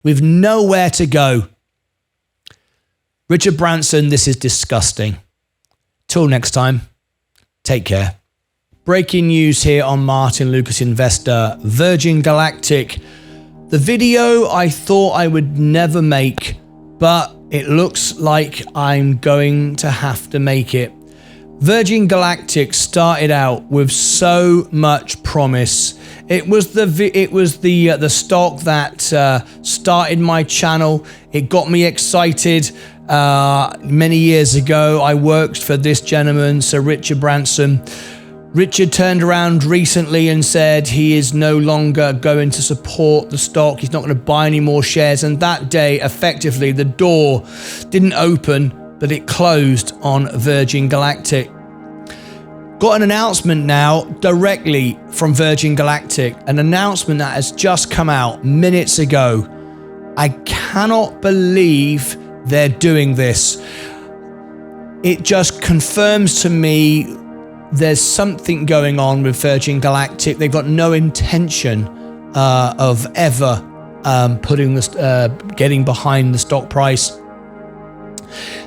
with nowhere to go. Richard Branson, this is disgusting. Till next time, take care. Breaking news here on Martyn Lucas Investor, Virgin Galactic. The video I thought I would never make, but it looks like I'm going to have to make it. Virgin Galactic started out with so much promise. It was the stock that started my channel. It got me excited. Many years ago, I worked for this gentleman, Sir Richard Branson. Richard turned around recently and said he is no longer going to support the stock. He's not going to buy any more shares. And that day, effectively, the door didn't open, but it closed on Virgin Galactic. Got an announcement now directly from Virgin Galactic, an announcement that has just come out minutes ago. I cannot believe they're doing this. It just confirms to me there's something going on with Virgin Galactic. They've got no intention of ever getting behind the stock price.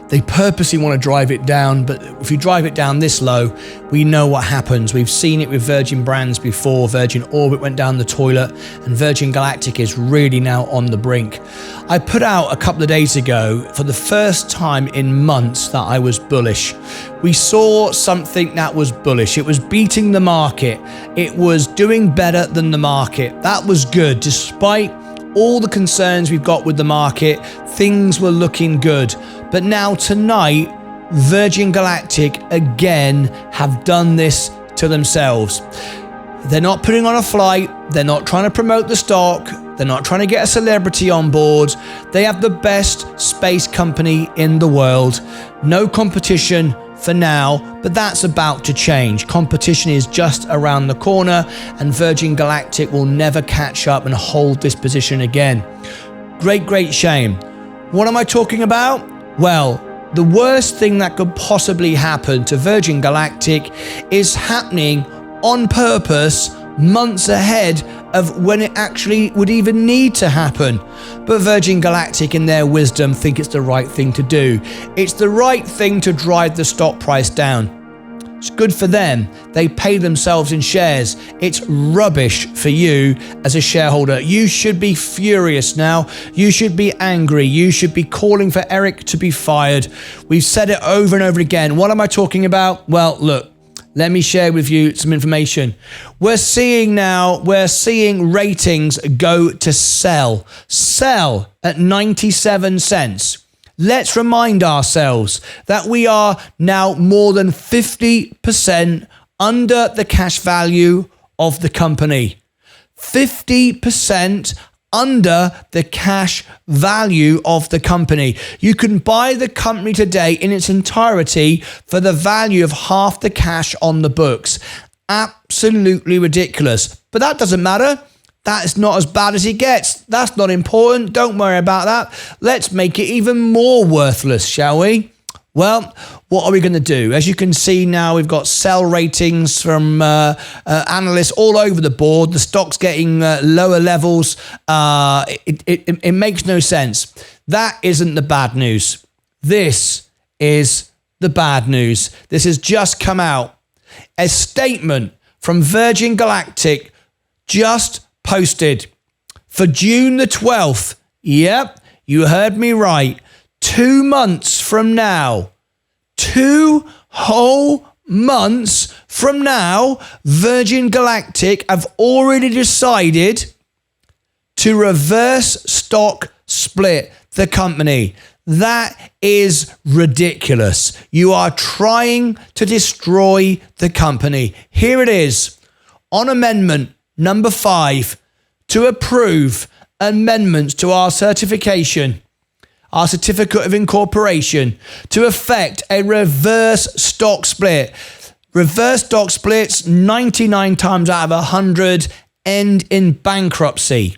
They purposely want to drive it down, but if you drive it down this low, we know what happens. We've seen it with Virgin Brands before. Virgin Orbit went down the toilet, and Virgin Galactic is really now on the brink. I put out a couple of days ago, for the first time in months, that I was bullish. We saw something that was bullish. It was beating the market. It was doing better than the market. That was good. Despite all the concerns we've got with the market, things were looking good. But now tonight, Virgin Galactic again have done this to themselves. They're not putting on a flight. They're not trying to promote the stock. They're not trying to get a celebrity on board. They have the best space company in the world. No competition for now, but that's about to change. Competition is just around the corner, and Virgin Galactic will never catch up and hold this position again. Great shame. What am I talking about? Well, the worst thing that could possibly happen to Virgin Galactic is happening on purpose months ahead of when it actually would even need to happen. But Virgin Galactic, in their wisdom, think it's the right thing to do. It's the right thing to drive the stock price down. It's good for them. They pay themselves in shares. It's rubbish for you as a shareholder. You should be furious now. You should be angry. You should be calling for Eric to be fired. We've said it over and over again. What am I talking about? Well, look. Let me share with you some information. We're seeing ratings go to sell at 97 cents. Let's remind ourselves that we are now more than 50% under the cash value of the company. 50% under the cash value of the company. You can buy the company today in its entirety for the value of half the cash on the books. Absolutely ridiculous. But that doesn't matter. That is not as bad as it gets. That's not important. Don't worry about that. Let's make it even more worthless, shall we? Well, what are we going to do? As you can see now, we've got sell ratings from analysts all over the board. The stock's getting lower levels. It makes no sense. That isn't the bad news. This is the bad news. This has just come out. A statement from Virgin Galactic just posted for June the 12th. Yep, you heard me right. 2 months from now, 2 whole months from now, Virgin Galactic have already decided to reverse stock split the company. That is ridiculous. You are trying to destroy the company. Here it is on amendment number 5 to approve amendments to our certification. Our certificate of incorporation to effect a reverse stock split. Reverse stock splits 99 times out of 100 end in bankruptcy.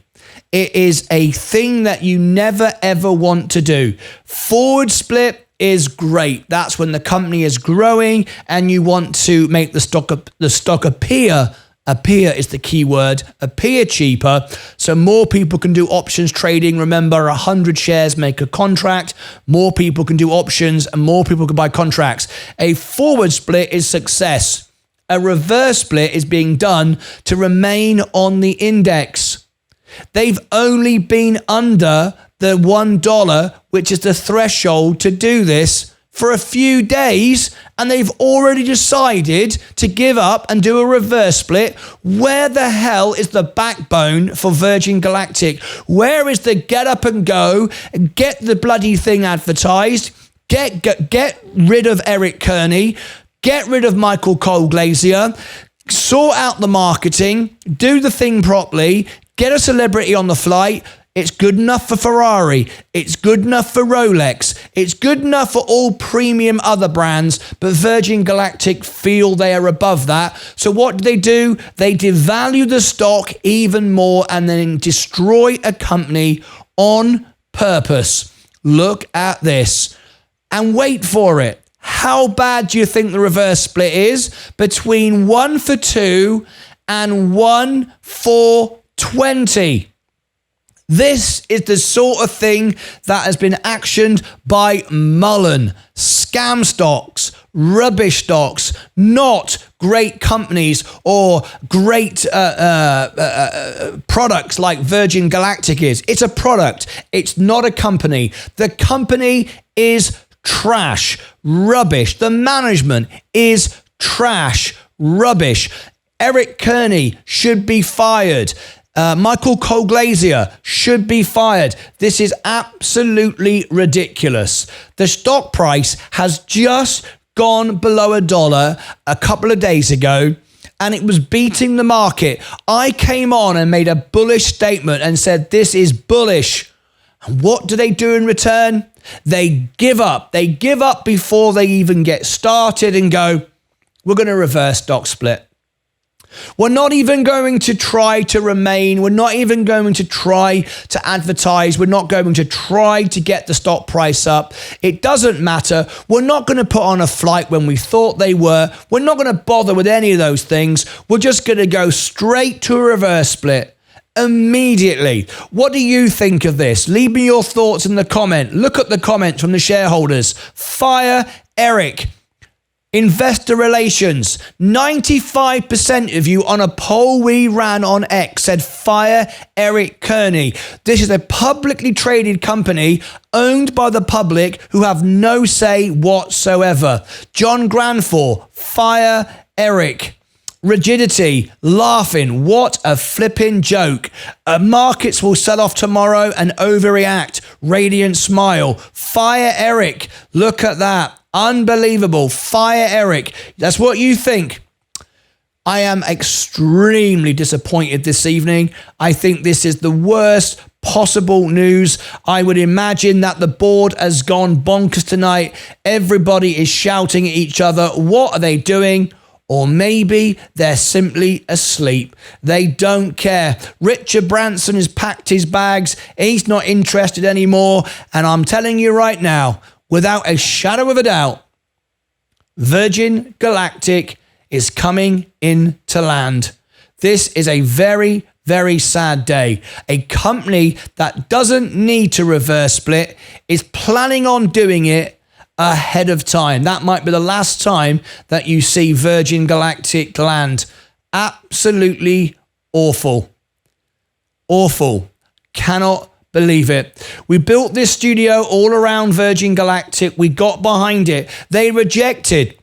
It is a thing that you never ever want to do. Forward split is great. That's when the company is growing and you want to make the stock appear Appear is the key word. Appear cheaper, so more people can do options trading. Remember, 100 shares make a contract. More people can do options and more people can buy contracts. A forward split is success. A reverse split is being done to remain on the index. They've only been under the $1, which is the threshold to do this, for a few days, and they've already decided to give up and do a reverse split. Where the hell is the backbone for Virgin Galactic? Where is the get up and go, get the bloody thing advertised, get rid of Eric Kearney, get rid of Michael Cole-Glazier, sort out the marketing, do the thing properly, get a celebrity on the flight. It's good enough for Ferrari. It's good enough for Rolex. It's good enough for all premium other brands, but Virgin Galactic feel they are above that. So what do? They devalue the stock even more and then destroy a company on purpose. Look at this and wait for it. How bad do you think the reverse split is? Between 1 for 2 and 1 for 20. This is the sort of thing that has been actioned by Mullen. Scam stocks, rubbish stocks, not great companies or great products like Virgin Galactic is. It's a product. It's not a company. The company is trash, rubbish. The management is trash, rubbish. Eric Kearney should be fired. Michael Cole-Glazier should be fired. This is absolutely ridiculous. The stock price has just gone below $1 a couple of days ago, and it was beating the market. I came on and made a bullish statement and said, this is bullish. And what do they do in return? They give up. They give up before they even get started and go, we're going to reverse stock split. We're not even going to try to remain. We're not even going to try to advertise. We're not going to try to get the stock price up. It doesn't matter. We're not going to put on a flight when we thought they were. We're not going to bother with any of those things. We're just going to go straight to a reverse split immediately. What do you think of this? Leave me your thoughts in the comment. Look at the comments from the shareholders. Fire Eric. Investor relations, 95% of you on a poll we ran on X said fire Eric Kearney. This is a publicly traded company owned by the public who have no say whatsoever. John Granfor, fire Eric. Rigidity, laughing, what a flipping joke. Markets will sell off tomorrow and overreact. Radiant smile, fire Eric. Look at that. Unbelievable. Fire Eric. That's what you think. I am extremely disappointed this evening. I think this is the worst possible news. I would imagine that the board has gone bonkers tonight. Everybody is shouting at each other. What are they doing? Or maybe they're simply asleep. They don't care. Richard Branson has packed his bags. He's not interested anymore. And I'm telling you right now, without a shadow of a doubt, Virgin Galactic is coming into land. This is a very, very sad day. A company that doesn't need to reverse split is planning on doing it ahead of time. That might be the last time that you see Virgin Galactic land. Absolutely awful. Awful. Cannot believe it. We built this studio all around Virgin Galactic. We got behind it. They rejected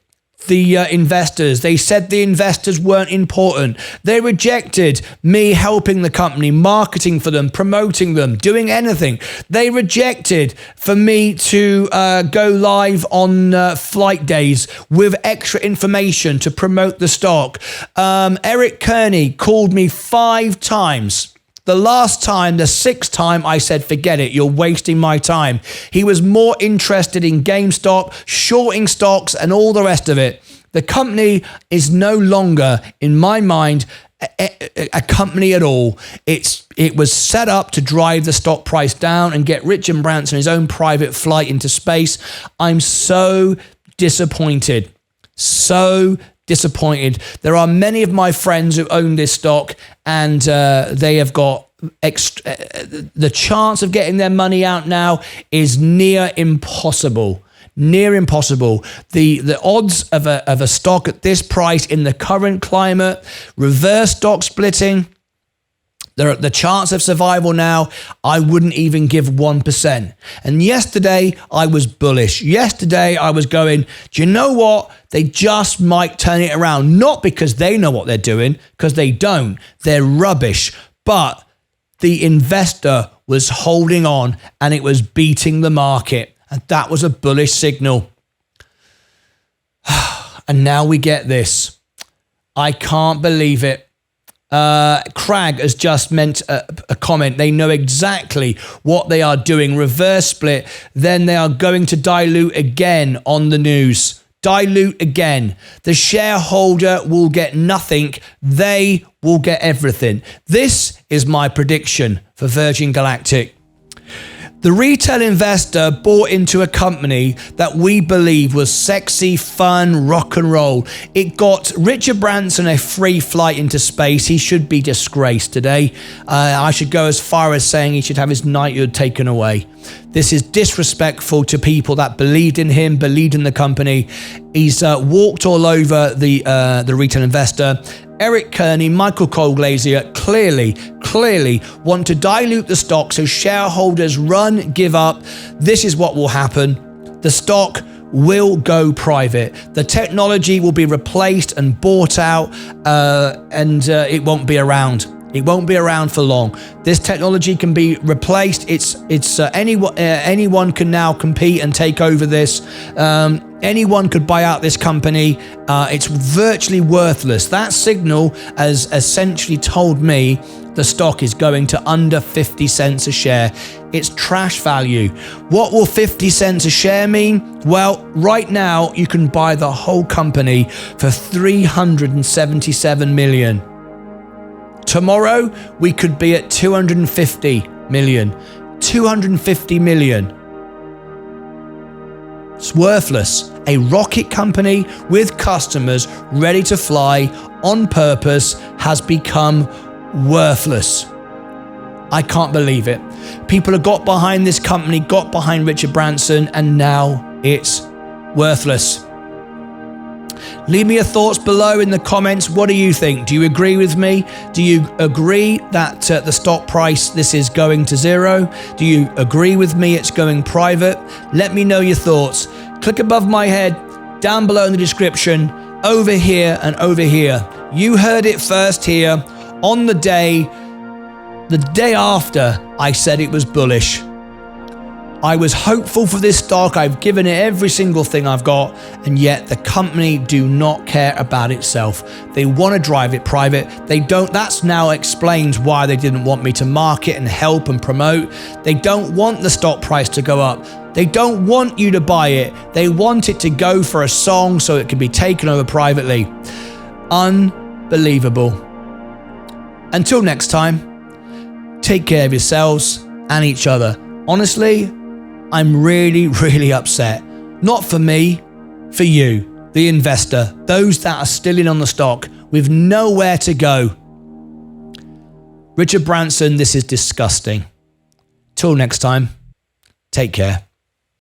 the investors. They said the investors weren't important. They rejected me helping the company, marketing for them, promoting them, doing anything. They rejected for me to go live on flight days with extra information to promote the stock. Eric Kearney called me 5 times. The last time, the 6th time, I said, forget it, you're wasting my time. He was more interested in GameStop, shorting stocks, and all the rest of it. The company is no longer, in my mind, a company at all. It was set up to drive the stock price down and get Richard Branson his own private flight into space. I'm so disappointed. So disappointed. There are many of my friends who own this stock, and they have got the chance of getting their money out now is near impossible. Near impossible. The odds of a stock at this price in the current climate, reverse stock splitting, the chance of survival now, I wouldn't even give 1%. And yesterday, I was bullish. Yesterday, I was going, do you know what? They just might turn it around. Not because they know what they're doing, because they don't. They're rubbish. But the investor was holding on, and it was beating the market. And that was a bullish signal. And now we get this. I can't believe it. Crag has just meant a comment. They know exactly what they are doing. Reverse split. Then they are going to dilute again on the news. Dilute again. The shareholder will get nothing. They will get everything. This is my prediction for Virgin Galactic. The retail investor bought into a company that we believe was sexy, fun, rock and roll. It got Richard Branson a free flight into space. He should be disgraced today. I should go as far as saying he should have his knighthood taken away. This is disrespectful to people that believed in him, believed in the company. He's walked all over the retail investor. Eric Kearney, Michael Colglazier clearly want to dilute the stock so shareholders give up. This is what will happen. The stock will go private. The technology will be replaced and bought out, and it won't be around. It won't be around for long. This technology can be replaced. Anyone can now compete and take over this. Anyone could buy out this company. It's virtually worthless. That signal has essentially told me the stock is going to under 50 cents a share. It's trash value. What will 50 cents a share mean? Well, right now you can buy the whole company for 377 million. Tomorrow, we could be at 250 million. 250 million. It's worthless. A rocket company with customers ready to fly on purpose has become worthless. I can't believe it. People have got behind this company, got behind Richard Branson, and now it's worthless. Leave me your thoughts below in the comments. What do you think? Do you agree with me? Do you agree that the stock price, this is going to zero? Do you agree with me it's going private? Let me know your thoughts. Click above my head, down below in the description, over here and over here. You heard it first here on the day after I said it was bullish. I was hopeful for this stock. I've given it every single thing I've got, and yet the company do not care about itself. They want to drive it private. They don't. That's now explains why they didn't want me to market and help and promote. They don't want the stock price to go up. They don't want you to buy it. They want it to go for a song so it can be taken over privately. Unbelievable. Until next time, take care of yourselves and each other. Honestly, I'm really upset. Not for me, for you, the investor, those that are still in on the stock with nowhere to go. Richard Branson, this is disgusting. Till next time, take care.